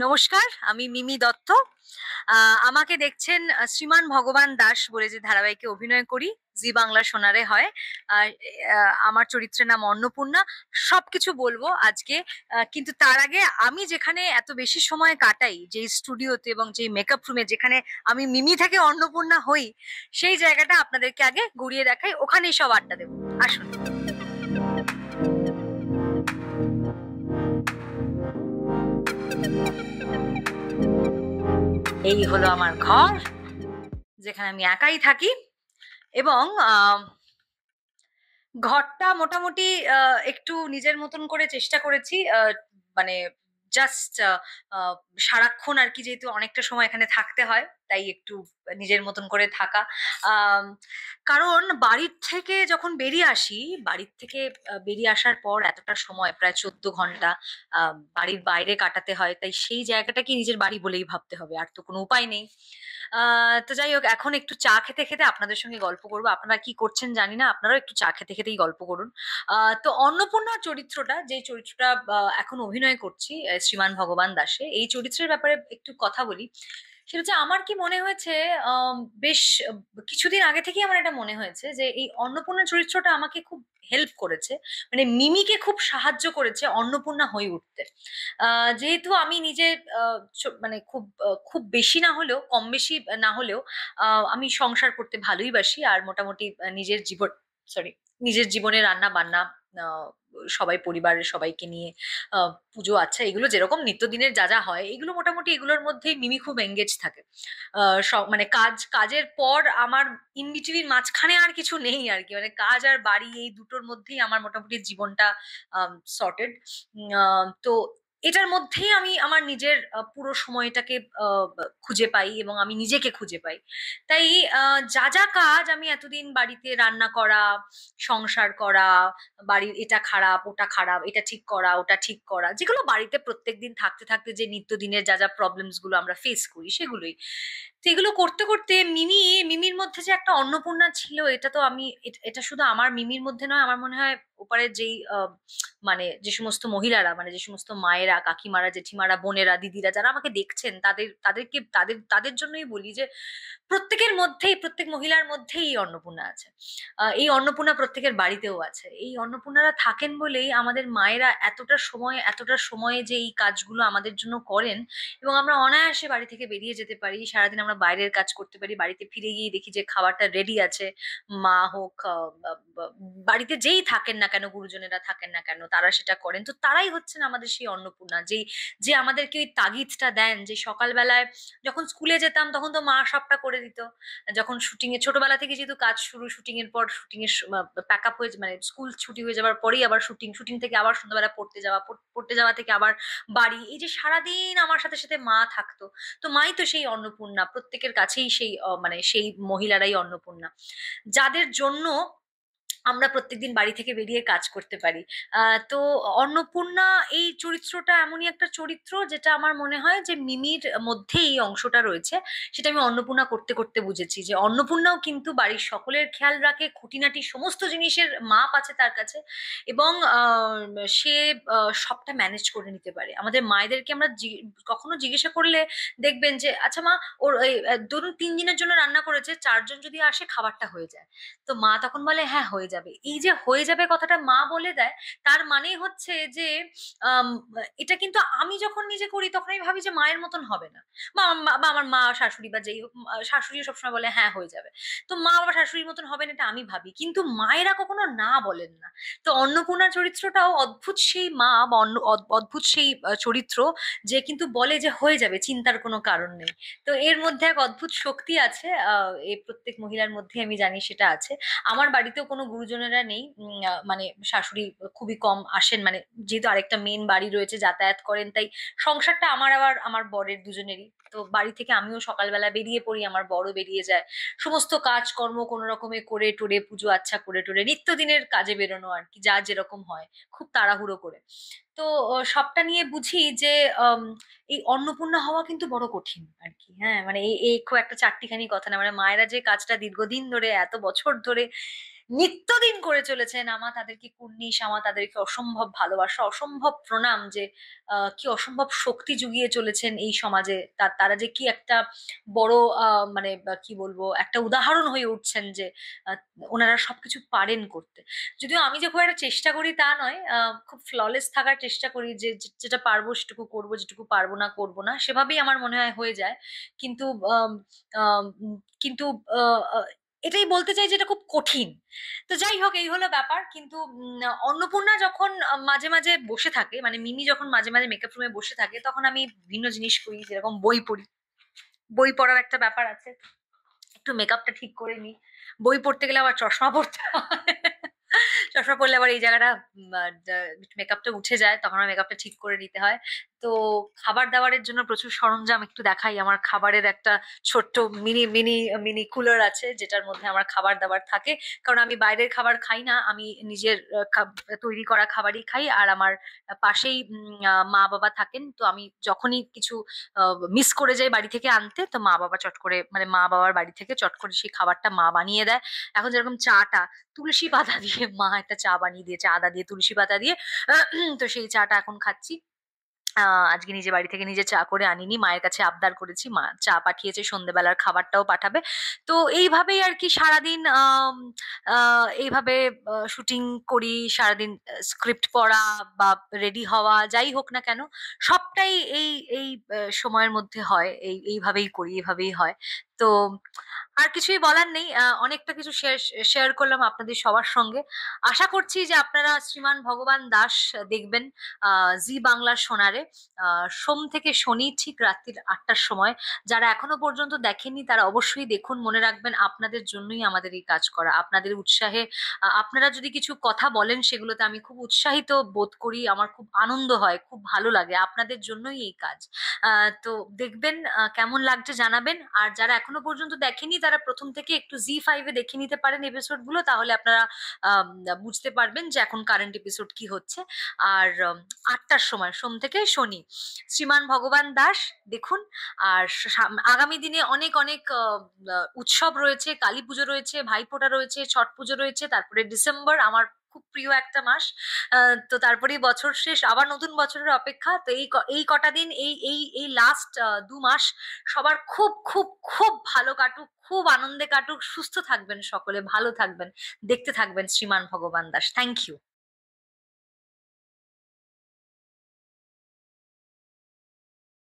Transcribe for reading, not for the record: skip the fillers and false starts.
নমস্কার, আমি মিমি দত্ত। আমাকে দেখছেন শ্রীমান ভগবান দাস বলে যে ধারাবাহিকে অভিনয় করি, জি বাংলা সোনারে হয়। আর আমার চরিত্রের নাম অন্নপূর্ণা। সবকিছু বলবো আজকে, কিন্তু তার আগে আমি যেখানে এত বেশি সময় কাটাই, যে স্টুডিওতে এবং যে মেকআপ রুমে, যেখানে আমি মিমি থেকে অন্নপূর্ণা হই, সেই জায়গাটা আপনাদেরকে আগে ঘুরিয়ে দেখাই। ওখানেই সব আড্ডা দেবো, আসুন। এই হলো আমার ঘর, যেখানে আমি একাই থাকি। এবং ঘরটা মোটামুটি একটু নিজের মতন করে চেষ্টা করেছি, মানে জাস্ট সারাক্ষণ আর কি, যেহেতু অনেকটা সময় এখানে থাকতে হয়, তাই একটু নিজের মতন করে থাকা। আম, কারণ বাড়ির থেকে যখন বেরিয়ে আসি, বাড়ির থেকে বেরিয়ে আসার পর এতটা সময়, প্রায় 14 ঘন্টা বাড়ির বাইরে কাটাতে হয়, তাই সেই জায়গাটাকে নিজের বাড়ি বলেই ভাবতে হবে, আর তো কোনো উপায় নেই। তো যাই হোক, এখন একটু চা খেতে খেতে আপনাদের সঙ্গে গল্প করবো। আপনারা কি করছেন জানি না, আপনারাও একটু চা খেতে খেতেই গল্প করুন। তো অন্নপূর্ণা চরিত্রটা, যে চরিত্রটা এখন অভিনয় করছি, শ্রীমান ভগবান দাসে, এই চরিত্রের ব্যাপারে একটু কথা বলি। সেটা হচ্ছে, আমার কি মনে হয়েছে, আম, বেশ কিছুদিন আগে থেকেই আমার এটা মনে হয়েছে যে এই অন্নপূর্ণা চরিত্রটা আমাকে খুব হেল্প করেছে, মানে মিমিকে খুব সাহায্য করেছে অন্নপূর্ণা হয়ে উঠতে। যেহেতু আমি নিজে মানে খুব বেশি না হলেও, কম বেশি না হলেও, আমি সংসার করতে ভালোই বাসি, আর মোটামুটি নিজের জীবন, সরি, নিজের জীবনে রান্না বান্না, আহ, সবাই পরিবারের সবাইকে নিয়ে, পুজো আচ্ছা এগুলো যেরকম নিত্যদিনের যা যা হয়, এগুলো মোটামুটি এগুলোর মধ্যেই মিমি খুব এঙ্গেজ থাকে। সব মানে কাজের পর আমার ইন বিটুইন মাঝখানে আর কিছু নেই আর কি, মানে কাজ আর বাড়ি এই দুটোর মধ্যেই আমার মোটামুটি জীবনটা সর্টেড। তো এটার মধ্যেই আমি আমার নিজের পুরো সময়টাকে খুঁজে পাই, এবং আমি নিজেকে খুঁজে পাই। তাই যা যা কাজ আমি এতদিন বাড়িতে, রান্না করা, সংসার করা, বাড়ির এটা খারাপ ওটা খারাপ, এটা ঠিক করা ওটা ঠিক করা, যেগুলো বাড়িতে প্রত্যেকদিন থাকতে থাকতে যে নিত্যদিনের যা যা প্রবলেমস গুলো আমরা ফেস করি, সেগুলোই। তো এগুলো করতে করতে মিমির মধ্যে যে একটা অন্নপূর্ণা ছিল, এটা তো আমি এটা শুধু আমার মিমির মধ্যে নয়, আমার মনে হয় ওপারে যেই মানে যে সমস্ত মহিলারা, মানে যে সমস্ত মায়েরা, কাকিমারা, জেঠিমারা, বোনেরা, দিদিরা যারা আমাকে দেখছেন, তাদের জন্যই বলি যে প্রত্যেকের মধ্যেই, প্রত্যেক মহিলার মধ্যেই এই অন্নপূর্ণা আছে। এই অন্নপূর্ণা প্রত্যেকের বাড়িতেও আছে। এই অন্নপূর্ণারা থাকেন বলেই আমাদের মায়েরা এতটা সময়ে যে এই কাজগুলো আমাদের জন্য করেন, এবং আমরা অনায়াসে বাড়ি থেকে বেরিয়ে যেতে পারি, সারাদিন আমরা বাইরের কাজ করতে পারি, বাড়িতে ফিরে গিয়ে দেখি যে খাবারটা রেডি আছে। মা হোক, বাড়িতে যেই থাকেন না কেন, গুরুজনেরা থাকেন না কেন, তারা সেটা করেন। তো তারাই হচ্ছেন আমাদের সেই অন্নপূর্ণা, যে আমাদেরকে ওই তাগিদটা দেন, যে সকালবেলায় যখন স্কুলে যেতাম তখন তো মা সবটা করে দিত। যখন শুটিং এ, ছোটবেলা থেকে যেহেতু কাজ শুরু, শুটিং এর পর, শুটিং এর প্যাক আপ হয়ে, মানে স্কুল ছুটি হয়ে যাওয়ার পরেই আবার শুটিং, শুটিং থেকে আবার সন্ধ্যাবেলা পড়তে যাওয়া, পড়তে যাওয়া থেকে আবার বাড়ি, এই যে সারাদিন আমার সাথে সাথে মা থাকতো। তো মাই তো সেই অন্নপূর্ণা, প্রত্যেকের কাছেই সেই মানে সেই মহিলারাই অন্নপূর্ণা, যাদের জন্য আমরা প্রত্যেকদিন বাড়ি থেকে বেরিয়ে কাজ করতে পারি। তো অন্নপূর্ণা এই চরিত্রটা এমনই একটা চরিত্র, যেটা আমার মনে হয় যে মিমির মধ্যে এই অংশটা রয়েছে। সেটা আমি অন্নপূর্ণা করতে করতে বুঝেছি, যে অন্নপূর্ণাও কিন্তু বাড়ির সকলের খেয়াল রাখে, খুঁটিনাটি সমস্ত জিনিসের মাপ আছে তার কাছে, এবং সে সবটা ম্যানেজ করে নিতে পারে। আমাদের মায়েদেরকে আমরা কখনো জিজ্ঞাসা করলে দেখবেন যে, আচ্ছা মা, ওর এই ধরুন 3 দিনের জন্য রান্না করেছে, 4 জন যদি আসে খাবারটা হয়ে যায়, তো মা তখন বলে হ্যাঁ হয়ে যাবে। এই যে হয়ে যাবে কথাটা মা বলে দেয়, তার মানে হচ্ছে যে আম, এটা কিন্তু আমি যখন নিজে করি তখন আমি ভাবি যে মায়ের মতন হবে না, বা আমার মা, শাশুড়ি বা যেই হোক, শাশুড়িও সবসময় বলে হ্যাঁ হয়ে যাবে। তো মা বাবা শাশুড়ির মতন হবে না, এটা আমি ভাবি, কিন্তু মায়েরা কখনো না বলেন না। তো অন্নপূর্ণা চরিত্রটাও অদ্ভুত সেই মা, বা অদ্ভুত সেই চরিত্র, যে কিন্তু বলে যে হয়ে যাবে, চিন্তার কোনো কারণ নেই। তো এর মধ্যে এক অদ্ভুত শক্তি আছে, এই প্রত্যেক মহিলার মধ্যে আমি জানি সেটা আছে। আমার বাড়িতেও কোনো গুরুজনেরা নেই, মানে শাশুড়ি খুবই কম আসেন, মানে যেহেতু আরেকটা মেন বাড়ি রয়েছে, যাতায়াত করেন, তাই সংসারটা আমার আবার আমার বরের দুজনেরই। তো বাড়ি থেকে আমিও সকালবেলা বেরিয়ে পড়ি, আমার বড় বেরিয়ে যায়, সমস্ত কাজকর্ম কোনো রকমে করে টোরে, পুজো আচ্ছা করে টোরে, নিত্যদিনের কাজে বেরোনো আর কি, যা যেরকম হয়, খুব তাড়াহুড়ো করে। তো সবটা নিয়ে বুঝি যে আম, এই অন্নপূর্ণা হওয়া কিন্তু বড় কঠিন আর কি। হ্যাঁ, মানে এই এই খুব একটা চারটিখানি কথা না, মানে মায়েরা যে কাজটা দীর্ঘদিন ধরে, এত বছর ধরে নিত্যদিন করে চলেছেন, আমা তাদেরকে কুর্নিশ, আমা তাদেরকে অসম্ভব ভালোবাসা, অসম্ভব প্রণাম যে কি অসম্ভব শক্তি জুগিয়ে চলেছেন এই সমাজে। তারা যে কি একটা বড় মানে কি বলবো, একটা উদাহরণ হয়ে উঠছেন যে আহ, ওনারা সবকিছু পারেন করতে। যদিও আমি যে খুব একটা চেষ্টা করি তা নয়, খুব ফ্ললেস থাকার চেষ্টা করি, যে যেটা পারবো সেটুকু করবো, যেটুকু পারবো না করবো না, সেভাবেই আমার মনে হয় হয়ে যায়। কিন্তু আম, আম, কিন্তু আহ, আহ, এটাই বলতে চাই যে এটা খুব কঠিন। তো যাই হোক, এই হলো ব্যাপার। কিন্তু অন্নপূর্ণা যখন মাঝে মাঝে বসে থাকে, মানে মিমি যখন মাঝে মাঝে মেকআপ রুমে বসে থাকে, তখন আমি ভিন্ন জিনিস করি, যেরকম বই পড়ি। বই পড়ার একটা ব্যাপার আছে, একটু মেকআপটা ঠিক করে নিই। বই পড়তে গেলে আবার চশমা পড়তে হয়। চশমা পড়লে আবার এই জায়গাটা মেকআপটা উঠে যায়, তখন আমার মেকআপটা ঠিক করে নিতে হয়। তো খাবার দাবারের জন্য প্রচুর সরঞ্জাম একটু দেখাই। আমার খাবারের একটা ছোট্ট মিনি মিনি মিনি কুলার আছে, যেটার মধ্যে আমার খাবার দাবার থাকে। কারণ আমি বাইরের খাবার খাই না, আমি নিজের তৈরি করা খাবারই খাই। আর আমার পাশেই মা বাবা থাকেন, তো আমি যখনই কিছু মিস করে যাই বাড়ি থেকে আনতে, তো মা বাবা চট করে, মানে মা বাবার বাড়ি থেকে চট করে সেই খাবারটা মা বানিয়ে দেয়। এখন যেরকম চাটা তুলসী পাতা দিয়ে মা একটা চা বানিয়ে দিয়েছে, আদা দিয়ে তুলসী পাতা দিয়ে। তো সেই চাটা এখন খাচ্ছি। আজকে নিজে বাড়ি থেকে নিজে চা করে আনিনি, মায়ের কাছে আবদার করেছি, মা চা পাঠিয়েছে, সন্ধ্যেবেলার খাবারটাও পাঠাবে। তো এইভাবেই আর কি সারাদিন এইভাবে শুটিং করি সারাদিন। স্ক্রিপ্ট পড়া বা রেডি হওয়া যাই হোক না কেন, সবটাই এই এই সময়ের মধ্যে হয়। এইভাবেই করি, এইভাবেই হয়। তো আর কিছুই বলার নেই। অনেকটা কিছু শেয়ার শেয়ার করলাম আপনাদের সবার সঙ্গে। আশা করছি যে আপনারা শ্রীমান ভগবান দাস দেখবেন জি বাংলার সোনারে, সোম থেকে শনি ঠিক রাত্রির 8টার সময়। যারা এখনো পর্যন্ত দেখেননি তারা অবশ্যই দেখুন। মনে রাখবেন, আপনাদের জন্যই আমাদের এই কাজ করা, আপনাদের উৎসাহে। আপনারা যদি কিছু কথা বলেন, সেগুলোতে আমি খুব উৎসাহিত বোধ করি, আমার খুব আনন্দ হয়, খুব ভালো লাগে। আপনাদের জন্যই এই কাজ। তো দেখবেন, কেমন লাগছে জানাবেন। আর যারা এখনো পর্যন্ত দেখেনি, তারা প্রথম থেকে একটু জি5-এ দেখে নিতে পারেন এপিসোড গুলো, তাহলে আপনারা আম, বুঝতে পারবেন যে এখন কারেন্ট এপিসোড কি হচ্ছে। আর 8টার সময় সোম থেকে শনি শ্রীমান ভগবান দাস দেখুন। আর আগামী দিনে অনেক অনেক উৎসব রয়েছে, কালী পুজো রয়েছে, ভাইফোঁটা রয়েছে, ছট পুজো রয়েছে, তারপরে ডিসেম্বর আমার খুব প্রিয় একটা মাস। তো তারপরেই বছর শেষ, আবার নতুন বছরের অপেক্ষা। তো এই কটা দিন, এই লাস্ট 2 মাস সবার খুব খুব খুব ভালো কাটুক, খুব আনন্দে কাটুক। সুস্থ থাকবেন সকলে, ভালো থাকবেন, দেখতে থাকবেন শ্রীমান ভগবান দাস। Thank you.